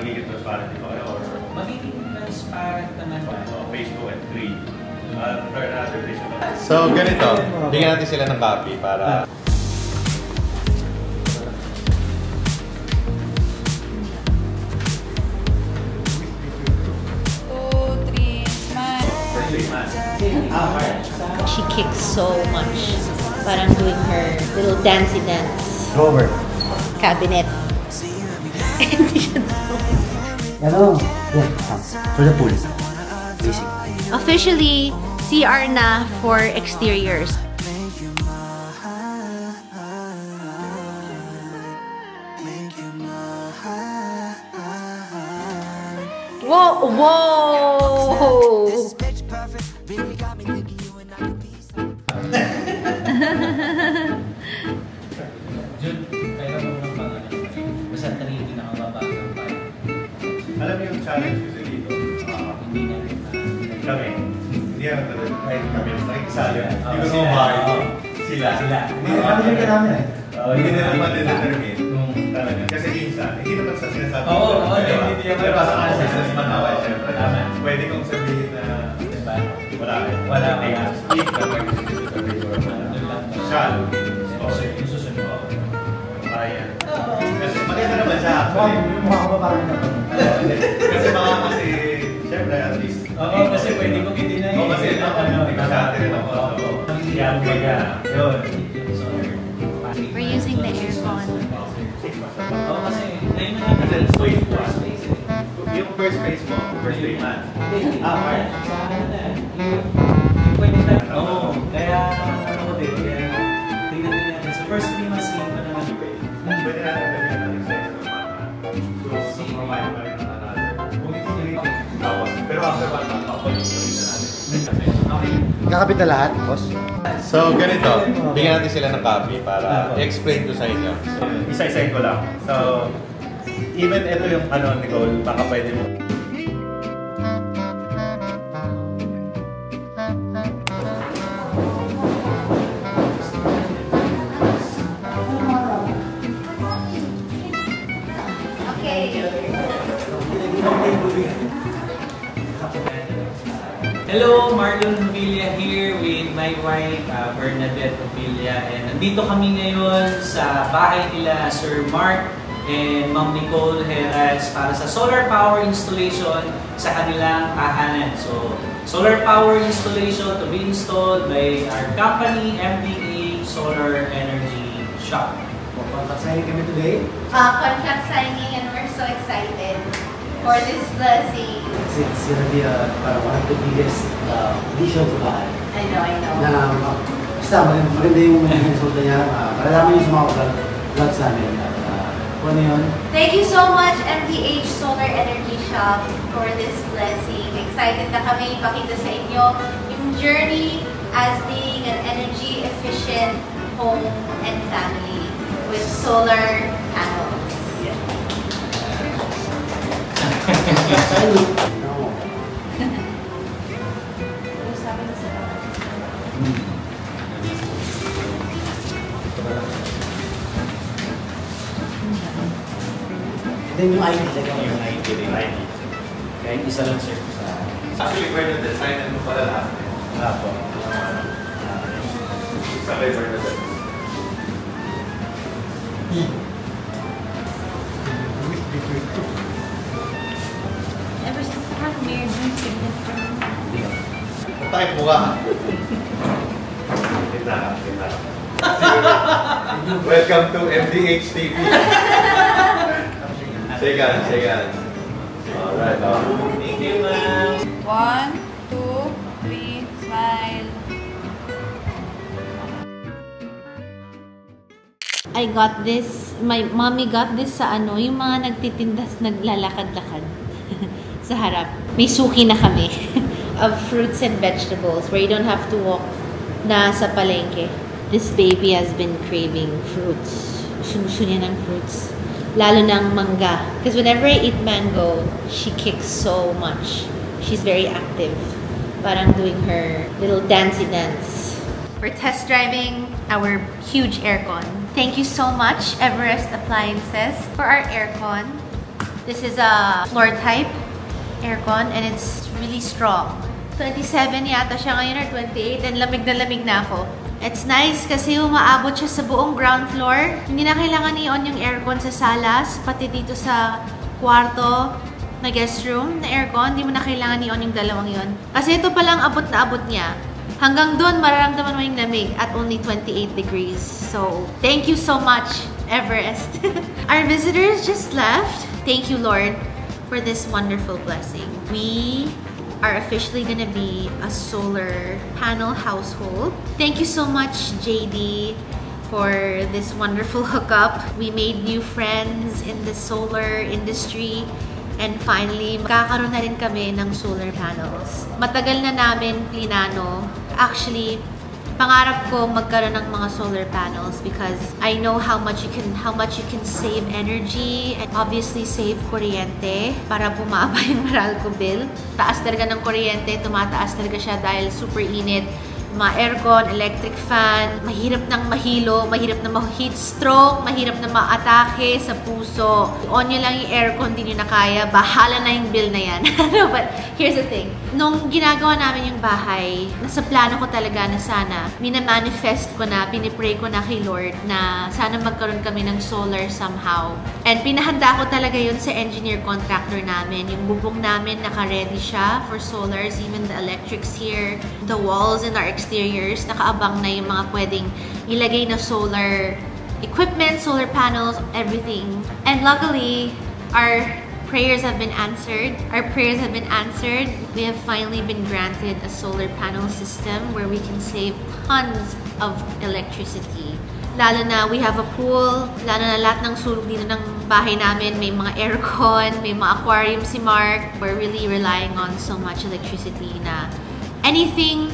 magiging transparent ito kayo or magiging transparent naman ba? Facebook and 3. So, ganito. Bigyan natin sila ng copy para... She kicks so much. Parang doing her little dancey dance. Robert. Cabinet. Ano? Yeah, for the pool. Basic. Officially, CR na for exteriors. Whoa! Whoa! Alam niyo yung challenge ko dito? Kami. Hindi naman talaga. Kahit kami. Nakikisali. Hindi ko naman bahay. Sila. Hindi naman ka namin eh. Hindi na naman determine kung talaga. Kasi minsan, hindi naman sa sinasabi. Oo, hindi naman. Pero sa kasi sa manaway, syempre. Pwede kong sabihin na wala. Wala. Speak na mag-sabi ko. Shall. Yung susunod. Ayan. Kasi maganda naman siya. Makakababaran na ba? Kasi baka kasi, syempre at least. Oo, kasi pwede kong i-deny. Oo, kasi nagkasate rin ako. Yan, kaya. Yun. We're using the aircon. Oo, kasi Kasi phase 1. Yung first phase mo, first 3 months. March. Pwede na. Oo, kaya ano ko din. Kaya tingnan din natin. Sa first 3 months, hindi pa naman. Pwede natin gawin ang extension ng month. So, provide pa rin ng another. Kung ito nilitin, tapos, pero after 1 month, papalit na natin. Kakapit na lahat, boss? So, ganito. Bigyan natin sila ng copy para i-explain ko sa inyo. Isa-isahin ko lang. So, even ito yung ano, Nicole, baka pwede mo. Hello, Marlon Villa here with my wife, Bernadette Villa. And nandito kami ngayon sa bahay nila Sir Mark and Ma'am Nicole Heras para sa solar power installation sa kanilang tahanan. So, solar power installation to be installed by our company, MDA Solar Energy Shop. Contract signing kami today. Contract signing, and we're so excited for this blessing. It's gonna be one of the biggest additions to bahay. I know. Basta maganda yung resulta niya. Maralaman yung sa mga vlogs namin. Ano yun? Thank you so much, MDH Solar Energy Shop, for this blessing. Excited na kami ipakita sa inyo yung journey as being an energy efficient home and family with solar panels. Yeah. Then yung ID talaga. Yung ID. Kahit isa lang sir. Actually, Bernadette, sign mo pala lahat. Lahat po. Sabay Bernadette. Ever since the married, yung significant. Takip mo ka. Kita. Welcome to MDH TV. Second. Alright. Thank you, ma'am. 1, 2, 3, smile. I got this, my mommy got this sa yung mga nagtitindas, naglalakad-lakad sa harap. May suki na kami of fruits and vegetables where you don't have to walk na sa palengke. This baby has been craving fruits. Gusto niya ng fruits. Lalo ng mangga. Because whenever I eat mango, she kicks so much. She's very active. Parang doing her little dancey dance. We're test driving our huge aircon. Thank you so much, Everest Appliances, for our aircon. This is a floor type aircon and it's really strong. 27 yata siya ngayon or 28 and lamig na ako. It's nice kasi umaabot siya sa buong ground floor. Hindi na kailangan i-on yung aircon sa salas, pati dito sa kwarto na guest room na aircon, hindi mo na kailangan i-on yung dalawang yon. Kasi ito palang abot na abot niya. Hanggang doon, mararamdaman mo yung lamig at only 28 degrees. So, thank you so much, Everest. Our visitors just left. Thank you, Lord, for this wonderful blessing. We are officially gonna be a solar panel household. Thank you so much, JD, for this wonderful hookup. We made new friends in the solar industry. And finally, magkakaroon na rin kami ng solar panels. Matagal na namin plinano. Actually, pangarap ko magkaroon ng mga solar panels because I know how much you can save energy and obviously save kuryente para bumaba yung Meralco bill. Taas talaga ng kuryente, tumataas talaga siya dahil super init. Mga aircon, electric fan, mahirap nang mahilo, mahirap na ma-heat stroke, mahirap na ma-atake sa puso. On nyo lang yung aircon, di nyo na kaya, bahala na yung bill na yan. But here's the thing, nung ginagawa namin yung bahay, nasa plano ko talaga na sana, minamanifest ko na, pinipray ko na kay Lord na sana magkaroon kami ng solar somehow. And pinahanda ko talaga yun sa engineer contractor namin. Yung bubong namin, naka-ready siya for solars, even the electrics here, the walls and our exteriors, nakaabang na yung mga pwedeng ilagay na solar equipment, solar panels, everything. And luckily, our prayers have been answered. We have finally been granted a solar panel system where we can save tons of electricity. Lalo na we have a pool, lalo na lahat ng sulog dito ng bahay namin, may mga aircon, may mga aquarium si Mark. We're really relying on so much electricity na anything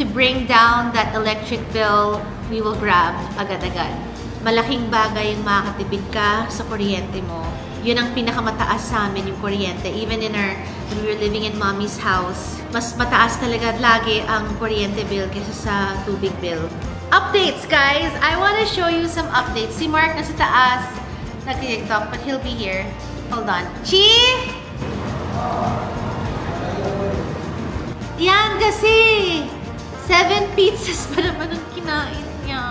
to bring down that electric bill, we will grab agad-agad. Malaking bagay yung makakatipid ka sa kuryente mo. Yun ang pinakamataas sa amin, yung kuryente. Even when we were living in Mommy's house, mas mataas talaga lagi ang kuryente bill kaysa sa tubig bill. Updates, guys! I want to show you some updates. Si Mark nasa taas, nag-TikTok, but he'll be here. Hold on. Chi! Yan kasi! 7 pizzas pa naman ang kinain niya.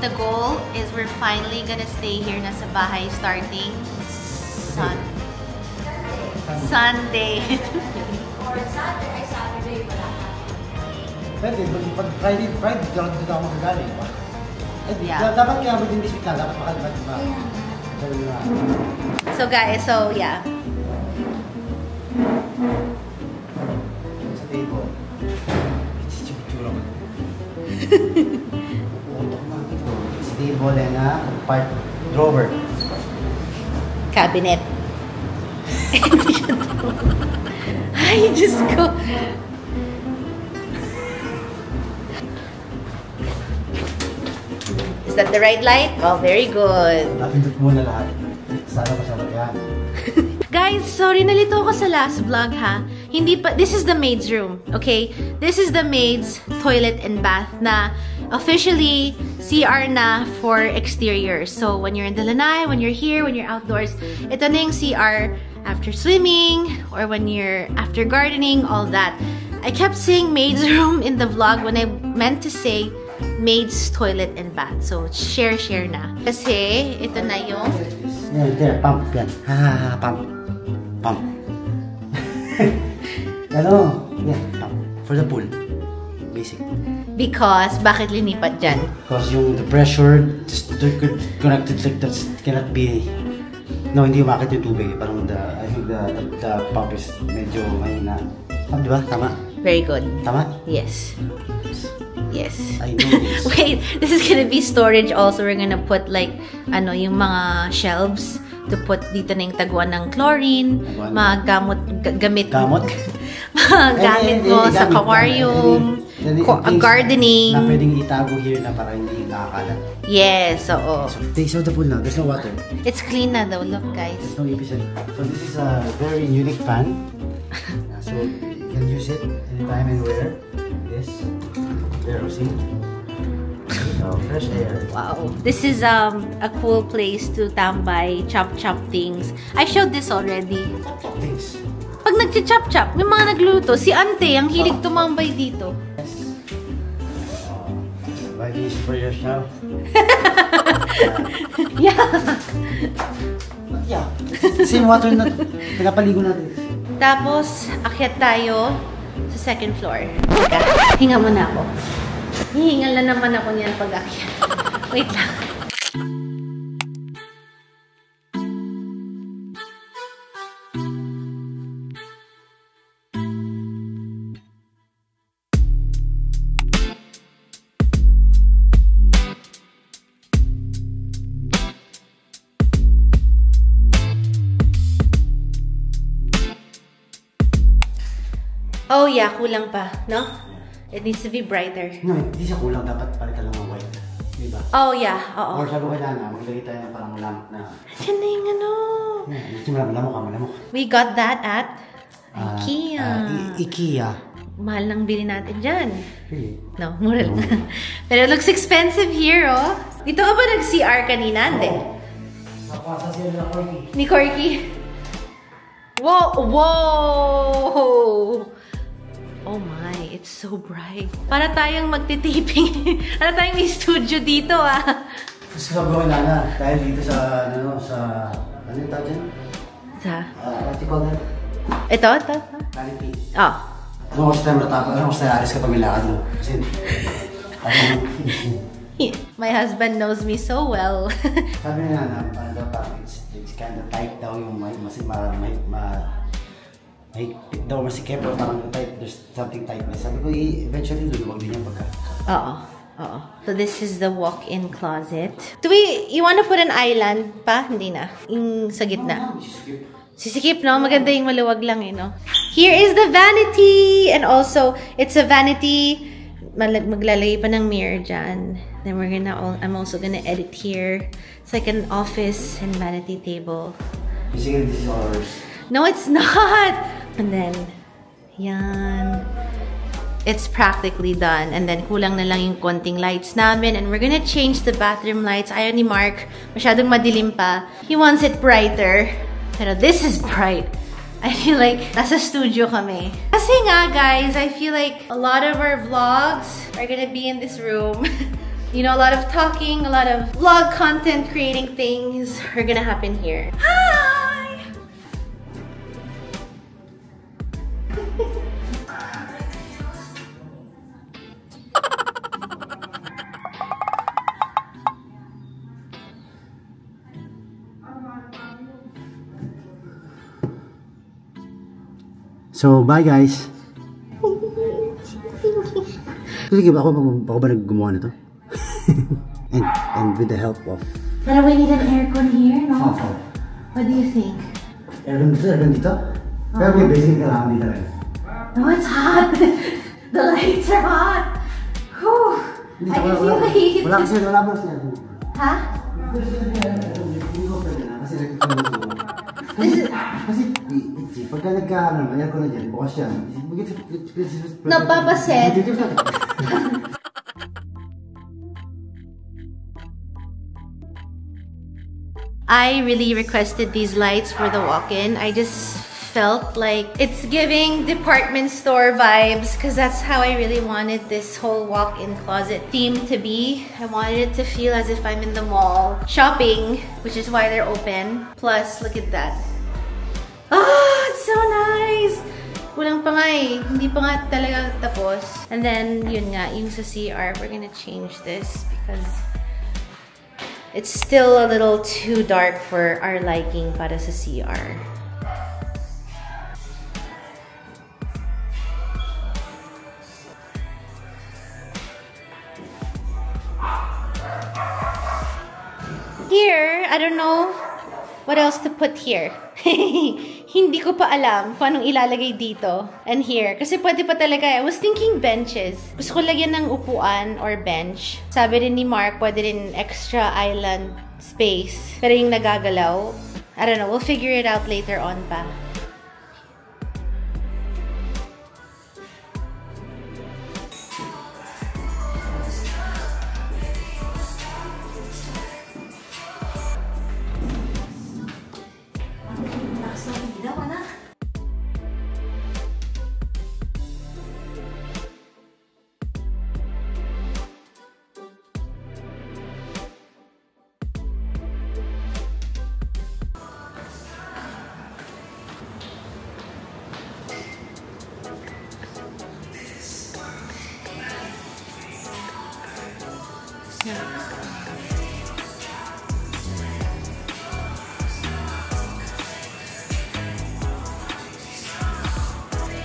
The goal is we're finally gonna stay here na sa bahay starting Sunday. Or Saturday, wala ka. Pwede, pag Friday, dito ako magagaling ba? Yeah. Dapat kaya mo din this week na, dapat makalipad ba? So guys, so yeah. Sa table. Itsitsura mo. Sa table and part drawer. Cabinet. Ay, Diyos ko. Is that the right light? Oh, very good. Napindot muna lahat. Sana pa siya magyan. Guys, sorry, nalito ako sa last vlog, ha? Hindi pa, this is the maid's room, okay? This is the maid's toilet and bath na officially CR na for exterior. So, when you're in the lanai, when you're here, when you're outdoors, ito na yung CR after swimming or when you're after gardening, all that. I kept saying maid's room in the vlog when I meant to say maid's toilet and bath. So, share na. Kasi, ito na yung... There, pump yan. Ha, pump. Pump. Ano? Yeah, pump. For the pool. Basic. Because, bakit linipat dyan? Because the pressure, just connected like that cannot be... No, hindi umakit yung tubig. Parang I think the pump is medyo mahina. Di ba? Tama? Very good. Tama? Yes. Yes. I know this. Wait, this is gonna be storage also. We're gonna put like, yung mga shelves to put dito na yung taguan ng chlorine, mga gamit. Gamot? Mga gamit mo sa aquarium, gardening. Na pwedeng itago here na para hindi nakakalat. Yes, oo. So the pool now, there's no water. It's clean na though, look guys. There's no episode. So this is a very unique fan. So you can use it anytime, anywhere. This. There, see? So, fresh air. Wow. This is a cool place to tambay, chop things. I showed this already. Thanks. Pag nagchi-chop, may mga nagluto. Si Ante, ang hilig tumambay dito. Buy this for yourself. Yeah. Yeah. Same water na pinapaligo natin. Tapos, akyat tayo sa second floor. Teka, hinga muna ako. Hihingal na naman ako niyan pag akyat. Wait lang. Oh yeah, kulang pa, no? It needs to be brighter. No, hindi siya kulang. Dapat palitan lang ng white. Diba? Oh yeah, oo. Or sabi ko kay Nana, maglagay tayo ng parang lamp na... Diyan na yung ano. Malamok. We got that at IKEA. IKEA. Mahal nang bili natin dyan. Really? No, mura lang. Pero it looks expensive here, oh. Dito ka ba nag-CR kanina, Ante? Nakuha siya nila Corky. Ni Corky. Whoa! Whoa! Oh my, it's so bright. Para tayong magtitaping. Para tayong may studio dito, ah. Kasi sabi ko kay Nana, dahil dito sa, ano yung tawag dyan? What you call that? Ito? Vanity. Oh. Ano kasi tayo matapos? Ano kasi tayo alis kapag may lakad mo? Kasi, My husband knows me so well. sabi niya na, parang it's kind of tight daw yung mahigpit daw masikip o parang tight, there's something tightness. Sabi ko, eventually luluwag din yung pagka. Oo. So this is the walk-in closet. You wanna put an island pa? Hindi na. Yung sa gitna. Sisikip, no? Maganda yung maluwag lang, eh, no? Here is the vanity! And also, it's a vanity. Maglalagay pa ng mirror dyan. Then I'm also gonna edit here. It's like an office and vanity table. Basically, this is ours. No, it's not! And then, yan. It's practically done. And then, kulang na lang yung konting lights namin. And we're gonna change the bathroom lights. Ayaw ni Mark. Masyadong madilim pa. He wants it brighter. Pero this is bright. I feel like nasa studio kami. Kasi nga, guys, I feel like a lot of our vlogs are gonna be in this room. You know, a lot of talking, a lot of vlog content creating things are gonna happen here. Hi! So, bye guys! Sige ba ako ba naggumawa nito? and with the help of... But we need an aircon here, no? Oh. What do you think? Aircon dito? Pero may basically kailangan dito rin. No, it's hot! The lights are hot! Whew! I can feel the heat! Wala kasi siya. Ha? Hindi ko pwede na kasi kasi pagka aircon na dyan, bukas yan. Napapaset. I really requested these lights for the walk-in. I just felt like it's giving department store vibes because that's how I really wanted this whole walk-in closet theme to be. I wanted it to feel as if I'm in the mall shopping, which is why they're open. Plus, look at that. Oh, it's so nice! Kulang pa nga eh. Hindi pa nga talaga tapos. And then, yun nga, yung sa CR, we're gonna change this because it's still a little too dark for our liking para sa CR. Here, I don't know what else to put here. Hindi ko pa alam kung anong ilalagay dito and here. Kasi pwede pa talaga. I was thinking benches. Gusto ko lagyan ng upuan or bench. Sabi rin ni Mark, pwede rin extra island space. Pero yung nagagalaw, I don't know. We'll figure it out later on pa.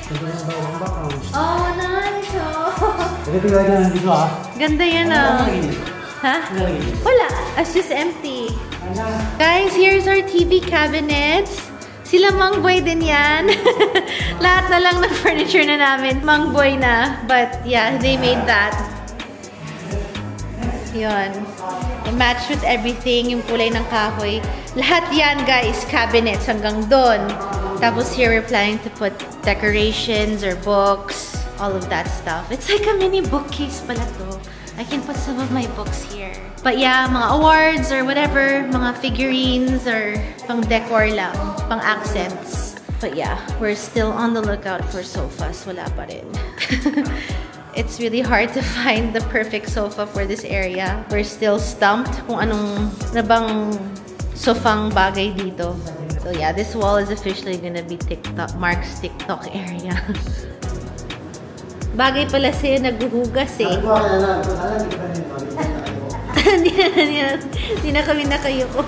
Oh, nice! Oh. Ito yung lagyan dito ah. Ganda yan ah. Ha? Wala. It's just empty. Guys, here's our TV cabinets. Sila Mang Boy din yan. Lahat na lang ng furniture na namin. Mang Boy na. But yeah, they made that. Yun. It matched with everything. Yung kulay ng kahoy. Lahat yan, guys. Cabinets hanggang doon. Tapos here we're planning to put decorations or books. All of that stuff. It's like a mini bookcase pala to. I can put some of my books here. But yeah, mga awards or whatever, mga figurines or pang decor lang, pang accents. But yeah, we're still on the lookout for sofas. Wala pa rin. It's really hard to find the perfect sofa for this area. We're still stumped kung anong nabang sofang bagay dito. So yeah, this wall is officially gonna be Mark's TikTok area. Bagay pala sa'yo, naghuhugas eh. Hindi na kami nakayuko.